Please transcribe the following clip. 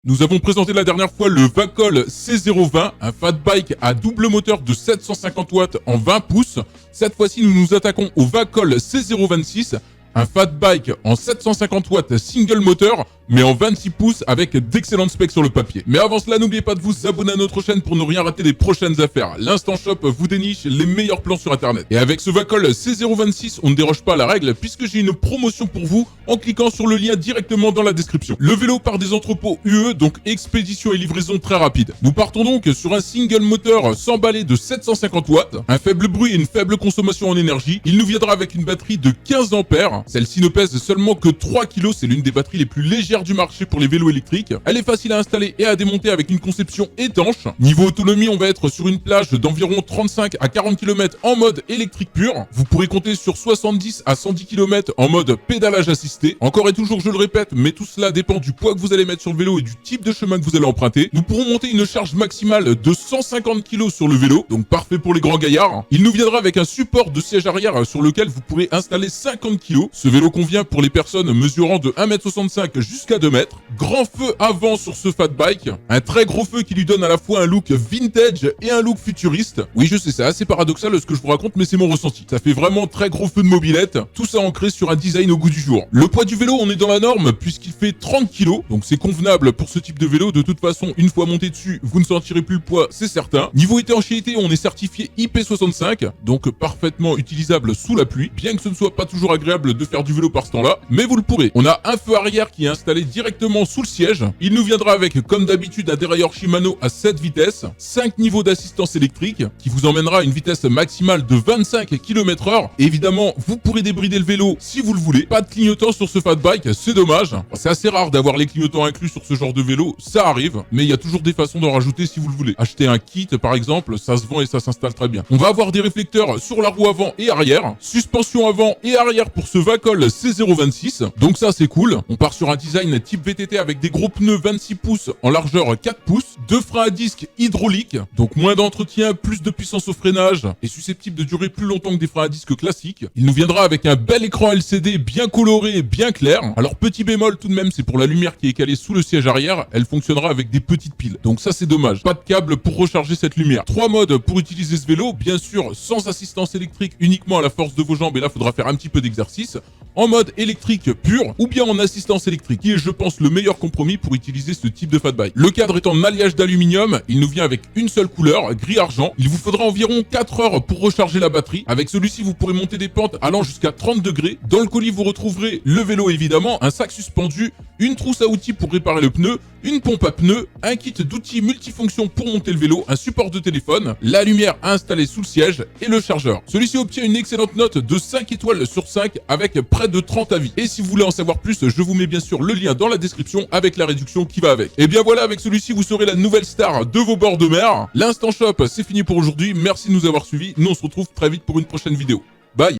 Nous avons présenté la dernière fois le Vacol C020, un fat bike à double moteur de 750 watts en 20 pouces. Cette fois-ci, nous nous attaquons au Vacol C026, un fat bike en 750 watts single moteur, mais en 26 pouces avec d'excellentes specs sur le papier. Mais avant cela, n'oubliez pas de vous abonner à notre chaîne pour ne rien rater des prochaines affaires. L'Instant Shop vous déniche les meilleurs plans sur internet. Et avec ce Vacol C026, on ne déroge pas à la règle puisque j'ai une promotion pour vous en cliquant sur le lien directement dans la description. Le vélo part des entrepôts UE, donc expédition et livraison très rapide. Nous partons donc sur un single moteur sans balai de 750 watts, un faible bruit et une faible consommation en énergie. Il nous viendra avec une batterie de 15 ampères. Celle-ci ne pèse seulement que 3 kg, c'est l'une des batteries les plus légères du marché pour les vélos électriques. Elle est facile à installer et à démonter avec une conception étanche. Niveau autonomie, on va être sur une plage d'environ 35 à 40 km en mode électrique pur. Vous pourrez compter sur 70 à 110 km en mode pédalage assisté. Encore et toujours, je le répète, mais tout cela dépend du poids que vous allez mettre sur le vélo et du type de chemin que vous allez emprunter. Nous pourrons monter une charge maximale de 150 kg sur le vélo, donc parfait pour les grands gaillards. Il nous viendra avec un support de siège arrière sur lequel vous pourrez installer 50 kg. Ce vélo convient pour les personnes mesurant de 1,65 m jusqu'à 2 m. Grand feu avant sur ce fat bike, un très gros feu qui lui donne à la fois un look vintage et un look futuriste. Oui, je sais, c'est assez paradoxal ce que je vous raconte, mais c'est mon ressenti. Ça fait vraiment très gros feu de mobilette, tout ça ancré sur un design au goût du jour. Le poids du vélo, on est dans la norme puisqu'il fait 30 kg, donc c'est convenable pour ce type de vélo. De toute façon, une fois monté dessus, vous ne sentirez plus le poids, c'est certain. Niveau étanchéité, on est certifié IP65, donc parfaitement utilisable sous la pluie, bien que ce ne soit pas toujours agréable de faire du vélo par ce temps-là, mais vous le pourrez. On a un feu arrière qui est installé directement sous le siège. Il nous viendra avec, comme d'habitude, un dérailleur Shimano à 7 vitesses, 5 niveaux d'assistance électrique, qui vous emmènera à une vitesse maximale de 25 km/h. Et évidemment, vous pourrez débrider le vélo si vous le voulez. Pas de clignotant sur ce fat bike, c'est dommage. C'est assez rare d'avoir les clignotants inclus sur ce genre de vélo, ça arrive, mais il y a toujours des façons d'en rajouter si vous le voulez. Acheter un kit, par exemple, ça se vend et ça s'installe très bien. On va avoir des réflecteurs sur la roue avant et arrière, suspension avant et arrière pour ce Vacol C026, donc ça c'est cool. On part sur un design type VTT avec des gros pneus 26 pouces en largeur 4 pouces, deux freins à disque hydrauliques, donc moins d'entretien, plus de puissance au freinage et susceptible de durer plus longtemps que des freins à disque classiques. Il nous viendra avec un bel écran LCD bien coloré, bien clair. Alors petit bémol tout de même, c'est pour la lumière qui est calée sous le siège arrière, elle fonctionnera avec des petites piles. Donc ça c'est dommage. Pas de câble pour recharger cette lumière. 3 modes pour utiliser ce vélo, bien sûr sans assistance électrique, uniquement à la force de vos jambes et là faudra faire un petit peu d'exercice. En mode électrique pur ou bien en assistance électrique, qui est je pense le meilleur compromis pour utiliser ce type de fat bike. Le cadre est en alliage d'aluminium, il nous vient avec une seule couleur, gris-argent. Il vous faudra environ 4 heures pour recharger la batterie. Avec celui-ci, vous pourrez monter des pentes allant jusqu'à 30 degrés. Dans le colis, vous retrouverez le vélo évidemment, un sac suspendu, une trousse à outils pour réparer le pneu, une pompe à pneus, un kit d'outils multifonctions pour monter le vélo, un support de téléphone, la lumière à installer sous le siège et le chargeur. Celui-ci obtient une excellente note de 5 étoiles sur 5 avec près de 30 avis. Et si vous voulez en savoir plus, je vous mets bien sûr le lien dans la description avec la réduction qui va avec. Et bien voilà, avec celui-ci, vous serez la nouvelle star de vos bords de mer. L'Instant Shop, c'est fini pour aujourd'hui. Merci de nous avoir suivis. Nous, on se retrouve très vite pour une prochaine vidéo.